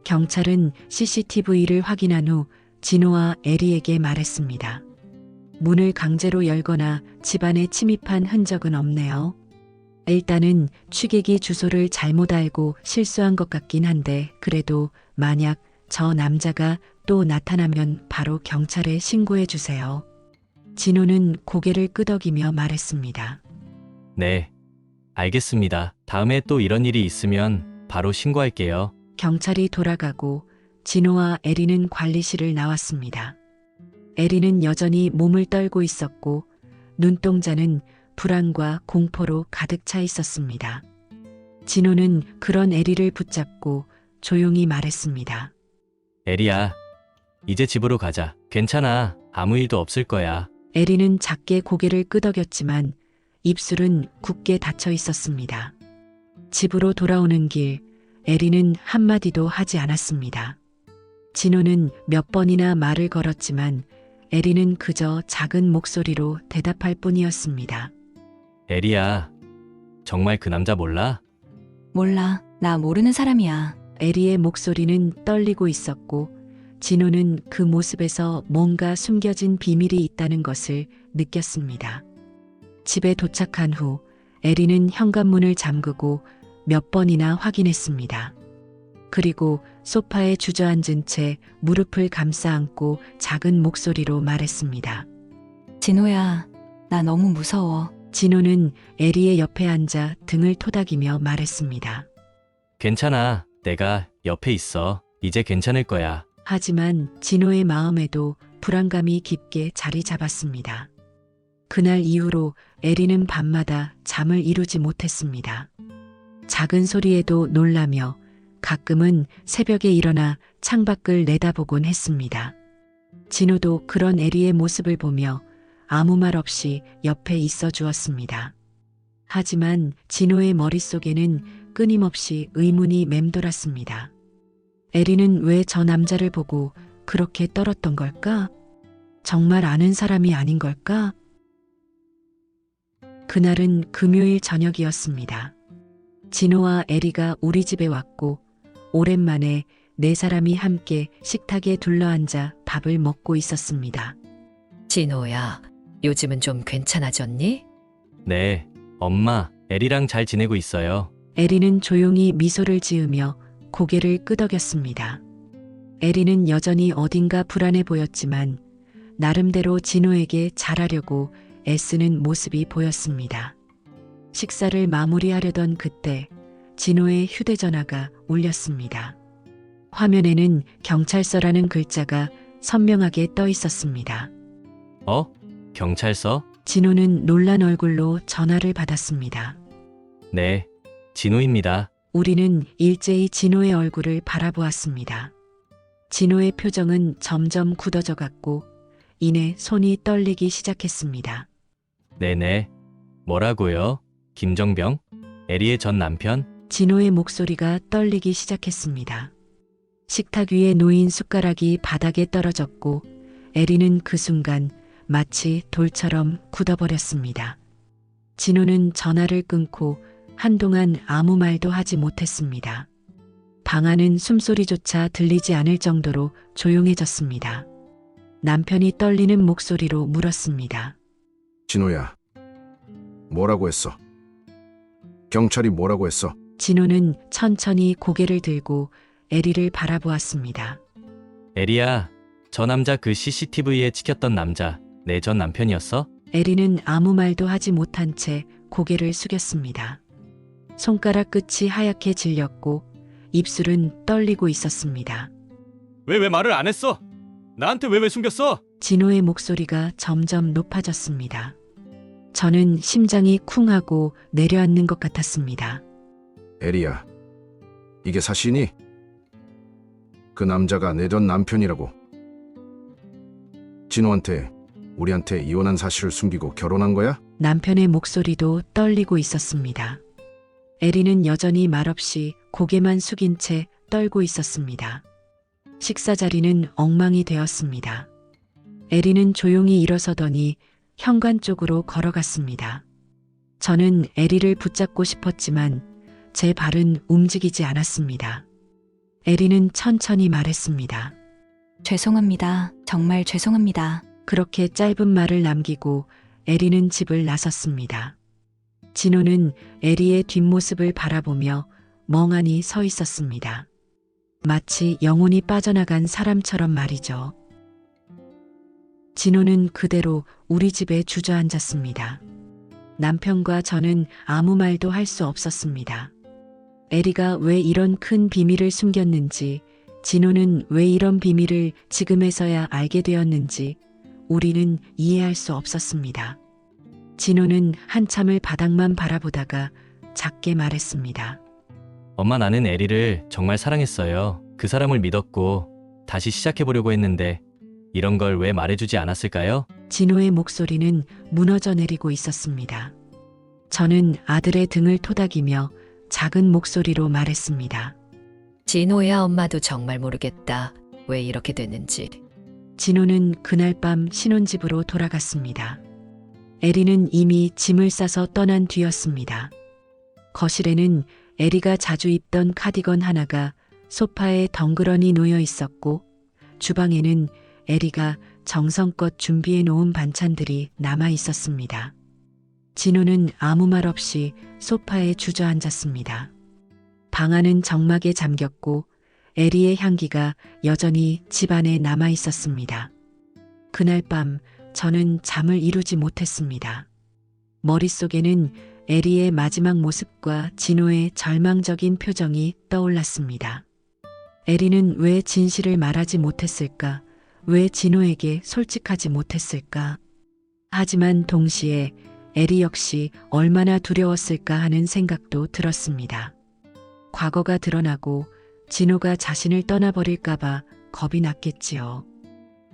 경찰은 CCTV를 확인한 후 진호와 에리에게 말했습니다. 문을 강제로 열거나 집안에 침입한 흔적은 없네요. 일단은 취객이 주소를 잘못 알고 실수한 것 같긴 한데 그래도 만약 저 남자가 또 나타나면 바로 경찰에 신고해 주세요. 진호는 고개를 끄덕이며 말했습니다. 네, 알겠습니다. 다음에 또 이런 일이 있으면 바로 신고할게요. 경찰이 돌아가고 진호와 에리는 관리실을 나왔습니다. 에리는 여전히 몸을 떨고 있었고 눈동자는 불안과 공포로 가득 차 있었습니다. 진호는 그런 에리를 붙잡고 조용히 말했습니다. 에리야, 이제 집으로 가자. 괜찮아. 아무 일도 없을 거야. 에리는 작게 고개를 끄덕였지만 입술은 굳게 닫혀 있었습니다. 집으로 돌아오는 길, 에리는 한마디도 하지 않았습니다. 진호는 몇 번이나 말을 걸었지만 에리는 그저 작은 목소리로 대답할 뿐이었습니다. 에리야, 정말 그 남자 몰라? 몰라. 나 모르는 사람이야. 에리의 목소리는 떨리고 있었고 진호는 그 모습에서 뭔가 숨겨진 비밀이 있다는 것을 느꼈습니다. 집에 도착한 후 에리는 현관문을 잠그고 몇 번이나 확인했습니다. 그리고 소파에 주저앉은 채 무릎을 감싸 안고 작은 목소리로 말했습니다. 진호야, 나 너무 무서워. 진호는 에리의 옆에 앉아 등을 토닥이며 말했습니다. 괜찮아. 내가 옆에 있어. 이제 괜찮을 거야. 하지만 진호의 마음에도 불안감이 깊게 자리 잡았습니다. 그날 이후로 에리는 밤마다 잠을 이루지 못했습니다. 작은 소리에도 놀라며 가끔은 새벽에 일어나 창밖을 내다보곤 했습니다. 진호도 그런 에리의 모습을 보며 아무 말 없이 옆에 있어 주었습니다. 하지만 진호의 머릿속에는 끊임없이 의문이 맴돌았습니다. 에리는 왜 저 남자를 보고 그렇게 떨었던 걸까? 정말 아는 사람이 아닌 걸까? 그날은 금요일 저녁이었습니다. 진호와 에리가 우리 집에 왔고 오랜만에 네 사람이 함께 식탁에 둘러앉아 밥을 먹고 있었습니다. 진호야, 요즘은 좀 괜찮아졌니? 네, 엄마, 에리랑 잘 지내고 있어요. 에리는 조용히 미소를 지으며 고개를 끄덕였습니다. 에리는 여전히 어딘가 불안해 보였지만 나름대로 진호에게 잘하려고 애쓰는 모습이 보였습니다. 식사를 마무리하려던 그때 진호의 휴대전화가 울렸습니다. 화면에는 경찰서라는 글자가 선명하게 떠 있었습니다. 어? 경찰서? 진호는 놀란 얼굴로 전화를 받았습니다. 네, 진호입니다. 우리는 일제히 진호의 얼굴을 바라보았습니다. 진호의 표정은 점점 굳어져 갔고 이내 손이 떨리기 시작했습니다. 네네. 뭐라고요? 김정병? 에리의 전 남편? 진호의 목소리가 떨리기 시작했습니다. 식탁 위에 놓인 숟가락이 바닥에 떨어졌고 에리는 그 순간 마치 돌처럼 굳어버렸습니다. 진호는 전화를 끊고 한동안 아무 말도 하지 못했습니다. 방 안은 숨소리조차 들리지 않을 정도로 조용해졌습니다. 남편이 떨리는 목소리로 물었습니다. 진호야, 뭐라고 했어? 경찰이 뭐라고 했어? 진호는 천천히 고개를 들고 에리를 바라보았습니다. 에리야, 저 남자 그 CCTV에 찍혔던 남자, 내 전 남편이었어? 에리는 아무 말도 하지 못한 채 고개를 숙였습니다. 손가락 끝이 하얗게 질렸고 입술은 떨리고 있었습니다. 왜 말을 안 했어? 나한테 왜 숨겼어? 진호의 목소리가 점점 높아졌습니다. 저는 심장이 쿵하고 내려앉는 것 같았습니다. 에리야, 이게 사실이니? 그 남자가 내 전 남편이라고. 진호한테, 우리한테 이혼한 사실을 숨기고 결혼한 거야? 남편의 목소리도 떨리고 있었습니다. 에리는 여전히 말없이 고개만 숙인 채 떨고 있었습니다. 식사 자리는 엉망이 되었습니다. 에리는 조용히 일어서더니 현관 쪽으로 걸어갔습니다. 저는 에리를 붙잡고 싶었지만 제 발은 움직이지 않았습니다. 에리는 천천히 말했습니다. 죄송합니다. 정말 죄송합니다. 그렇게 짧은 말을 남기고 에리는 집을 나섰습니다. 진호는 에리의 뒷모습을 바라보며 멍하니 서 있었습니다. 마치 영혼이 빠져나간 사람처럼 말이죠. 진호는 그대로 우리 집에 주저앉았습니다. 남편과 저는 아무 말도 할 수 없었습니다. 에리가 왜 이런 큰 비밀을 숨겼는지, 진호는 왜 이런 비밀을 지금에서야 알게 되었는지 우리는 이해할 수 없었습니다. 진호는 한참을 바닥만 바라보다가 작게 말했습니다. 엄마, 나는 에리를 정말 사랑했어요. 그 사람을 믿었고 다시 시작해보려고 했는데 이런 걸 왜 말해주지 않았을까요? 진호의 목소리는 무너져 내리고 있었습니다. 저는 아들의 등을 토닥이며 작은 목소리로 말했습니다. 진호야, 엄마도 정말 모르겠다. 왜 이렇게 됐는지. 진호는 그날 밤 신혼집으로 돌아갔습니다. 에리는 이미 짐을 싸서 떠난 뒤였습니다. 거실에는 에리가 자주 입던 카디건 하나가 소파에 덩그러니 놓여 있었고, 주방에는 에리가 정성껏 준비해 놓은 반찬들이 남아 있었습니다. 진호는 아무 말 없이 소파에 주저앉았습니다. 방 안은 적막에 잠겼고 에리의 향기가 여전히 집안에 남아 있었습니다. 그날 밤 저는 잠을 이루지 못했습니다. 머릿속에는 에리의 마지막 모습과 진호의 절망적인 표정이 떠올랐습니다. 에리는 왜 진실을 말하지 못했을까? 왜 진호에게 솔직하지 못했을까? 하지만 동시에 에리 역시 얼마나 두려웠을까 하는 생각도 들었습니다. 과거가 드러나고 진호가 자신을 떠나버릴까봐 겁이 났겠지요.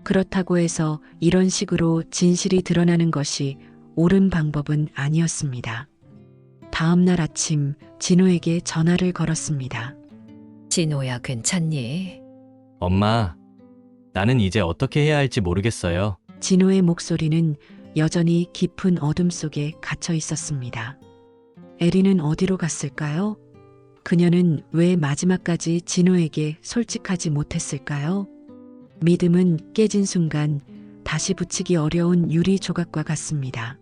그렇다고 해서 이런 식으로 진실이 드러나는 것이 옳은 방법은 아니었습니다. 다음 날 아침 진호에게 전화를 걸었습니다. 진호야, 괜찮니? 엄마, 나는 이제 어떻게 해야 할지 모르겠어요. 진호의 목소리는 여전히 깊은 어둠 속에 갇혀 있었습니다. 에리는 어디로 갔을까요? 그녀는 왜 마지막까지 진호에게 솔직하지 못했을까요? 믿음은 깨진 순간 다시 붙이기 어려운 유리 조각과 같습니다.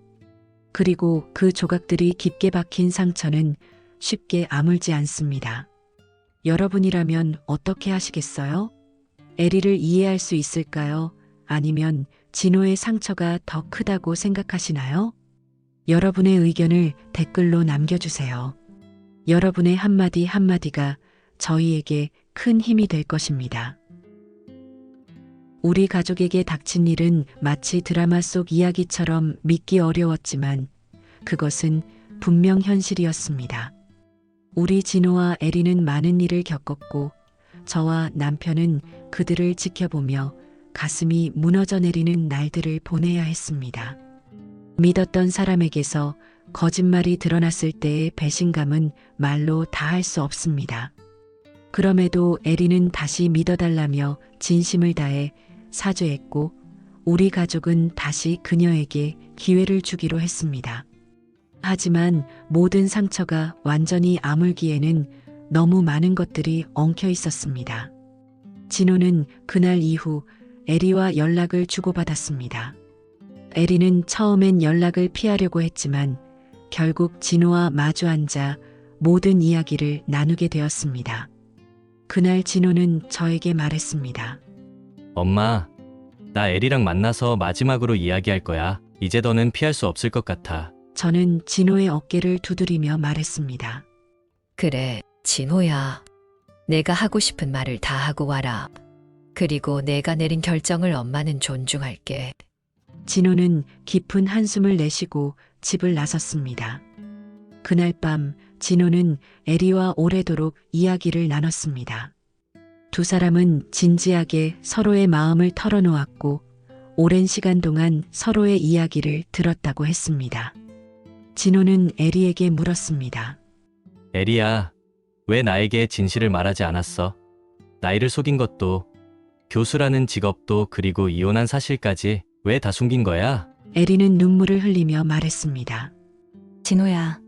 그리고 그 조각들이 깊게 박힌 상처는 쉽게 아물지 않습니다. 여러분이라면 어떻게 하시겠어요? 에리를 이해할 수 있을까요? 아니면 진호의 상처가 더 크다고 생각하시나요? 여러분의 의견을 댓글로 남겨주세요. 여러분의 한마디 한마디가 저희에게 큰 힘이 될 것입니다. 우리 가족에게 닥친 일은 마치 드라마 속 이야기처럼 믿기 어려웠지만 그것은 분명 현실이었습니다. 우리 진호와 에리는 많은 일을 겪었고 저와 남편은 그들을 지켜보며 가슴이 무너져 내리는 날들을 보내야 했습니다. 믿었던 사람에게서 거짓말이 드러났을 때의 배신감은 말로 다할 수 없습니다. 그럼에도 에리는 다시 믿어달라며 진심을 다해 사죄했고 우리 가족은 다시 그녀에게 기회를 주기로 했습니다. 하지만 모든 상처가 완전히 아물기에는 너무 많은 것들이 엉켜 있었습니다. 진호는 그날 이후 에리와 연락을 주고받았습니다. 에리는 처음엔 연락을 피하려고 했지만 결국 진호와 마주 앉아 모든 이야기를 나누게 되었습니다. 그날 진호는 저에게 말했습니다. 엄마, 나 에리랑 만나서 마지막으로 이야기할 거야. 이제 더는 피할 수 없을 것 같아. 저는 진호의 어깨를 두드리며 말했습니다. 그래, 진호야. 내가 하고 싶은 말을 다 하고 와라. 그리고 내가 내린 결정을 엄마는 존중할게. 진호는 깊은 한숨을 내쉬고 집을 나섰습니다. 그날 밤 진호는 에리와 오래도록 이야기를 나눴습니다. 두 사람은 진지하게 서로의 마음을 털어놓았고 오랜 시간 동안 서로의 이야기를 들었다고 했습니다. 진호는 에리에게 물었습니다. 에리야, 왜 나에게 진실을 말하지 않았어? 나이를 속인 것도, 교수라는 직업도, 그리고 이혼한 사실까지 왜 다 숨긴 거야? 에리는 눈물을 흘리며 말했습니다. 진호야,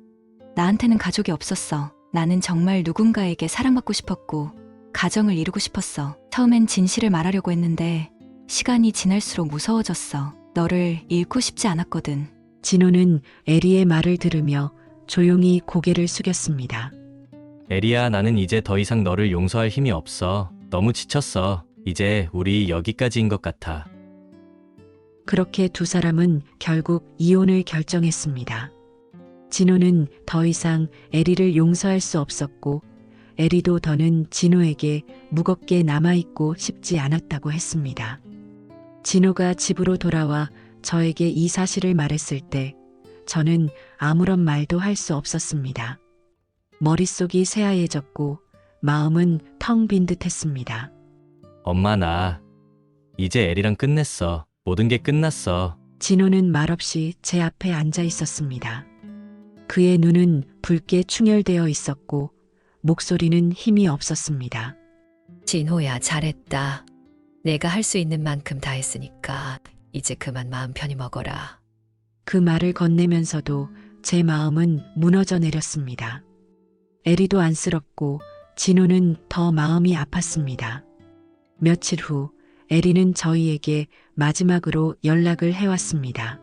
나한테는 가족이 없었어. 나는 정말 누군가에게 사랑받고 싶었고, 가정을 이루고 싶었어. 처음엔 진실을 말하려고 했는데, 시간이 지날수록 무서워졌어. 너를 잃고 싶지 않았거든. 진호는 에리의 말을 들으며 조용히 고개를 숙였습니다. 에리야, 나는 이제 더 이상 너를 용서할 힘이 없어. 너무 지쳤어. 이제 우리 여기까지인 것 같아. 그렇게 두 사람은 결국 이혼을 결정했습니다. 진호는 더 이상 에리를 용서할 수 없었고, 에리도 더는 진호에게 무겁게 남아있고 싶지 않았다고 했습니다. 진호가 집으로 돌아와 저에게 이 사실을 말했을 때 저는 아무런 말도 할 수 없었습니다. 머릿속이 새하얘졌고 마음은 텅 빈 듯했습니다. 엄마, 나 이제 에리랑 끝냈어. 모든 게 끝났어. 진호는 말없이 제 앞에 앉아 있었습니다. 그의 눈은 붉게 충혈되어 있었고 목소리는 힘이 없었습니다. 진호야, 잘했다. 내가 할 수 있는 만큼 다 했으니까 이제 그만 마음 편히 먹어라. 그 말을 건네면서도 제 마음은 무너져 내렸습니다. 에리도 안쓰럽고 진호는 더 마음이 아팠습니다. 며칠 후 에리는 저희에게 마지막으로 연락을 해왔습니다.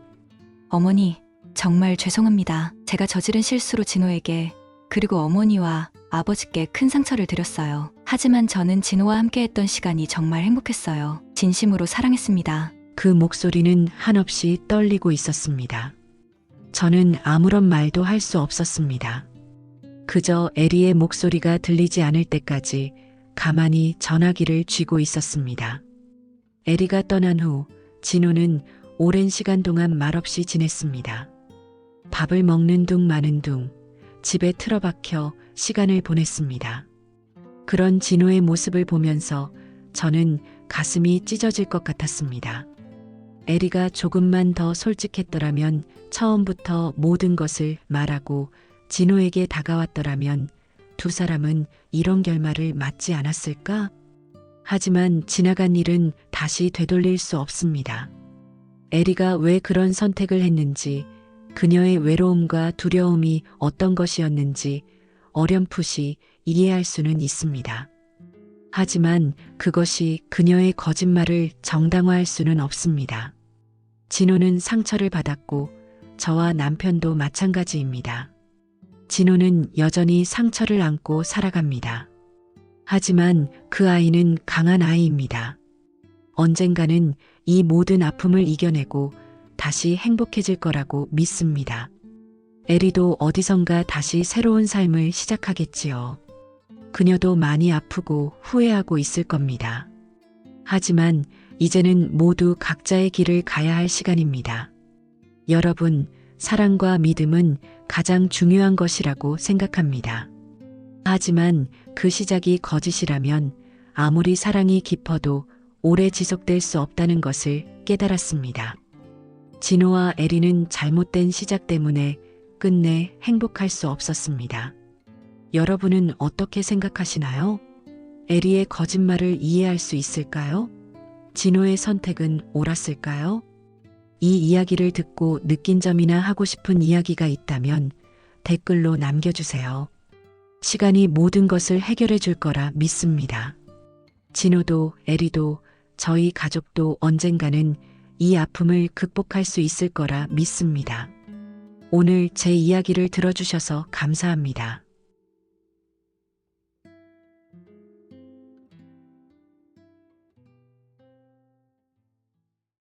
어머니, 정말 죄송합니다. 제가 저지른 실수로 진호에게, 그리고 어머니와 아버지께 큰 상처를 드렸어요. 하지만 저는 진호와 함께했던 시간이 정말 행복했어요. 진심으로 사랑했습니다. 그 목소리는 한없이 떨리고 있었습니다. 저는 아무런 말도 할 수 없었습니다. 그저 에리의 목소리가 들리지 않을 때까지 가만히 전화기를 쥐고 있었습니다. 에리가 떠난 후 진호는 오랜 시간 동안 말없이 지냈습니다. 밥을 먹는 둥 마는 둥 집에 틀어박혀 시간을 보냈습니다. 그런 진호의 모습을 보면서 저는 가슴이 찢어질 것 같았습니다. 에리가 조금만 더 솔직했더라면, 처음부터 모든 것을 말하고 진호에게 다가왔더라면 두 사람은 이런 결말을 맞지 않았을까? 하지만 지나간 일은 다시 되돌릴 수 없습니다. 에리가 왜 그런 선택을 했는지, 그녀의 외로움과 두려움이 어떤 것이었는지 어렴풋이 이해할 수는 있습니다. 하지만 그것이 그녀의 거짓말을 정당화할 수는 없습니다. 진호는 상처를 받았고 저와 남편도 마찬가지입니다. 진호는 여전히 상처를 안고 살아갑니다. 하지만 그 아이는 강한 아이입니다. 언젠가는 이 모든 아픔을 이겨내고 다시 행복해질 거라고 믿습니다. 에리도 어디선가 다시 새로운 삶을 시작하겠지요. 그녀도 많이 아프고 후회하고 있을 겁니다. 하지만 이제는 모두 각자의 길을 가야 할 시간입니다. 여러분, 사랑과 믿음은 가장 중요한 것이라고 생각합니다. 하지만 그 시작이 거짓이라면 아무리 사랑이 깊어도 오래 지속될 수 없다는 것을 깨달았습니다. 진호와 에리는 잘못된 시작 때문에 끝내 행복할 수 없었습니다. 여러분은 어떻게 생각하시나요? 에리의 거짓말을 이해할 수 있을까요? 진호의 선택은 옳았을까요? 이 이야기를 듣고 느낀 점이나 하고 싶은 이야기가 있다면 댓글로 남겨주세요. 시간이 모든 것을 해결해 줄 거라 믿습니다. 진호도 에리도 저희 가족도 언젠가는 이 아픔을 극복할 수 있을 거라 믿습니다. 오늘 제 이야기를 들어주셔서 감사합니다.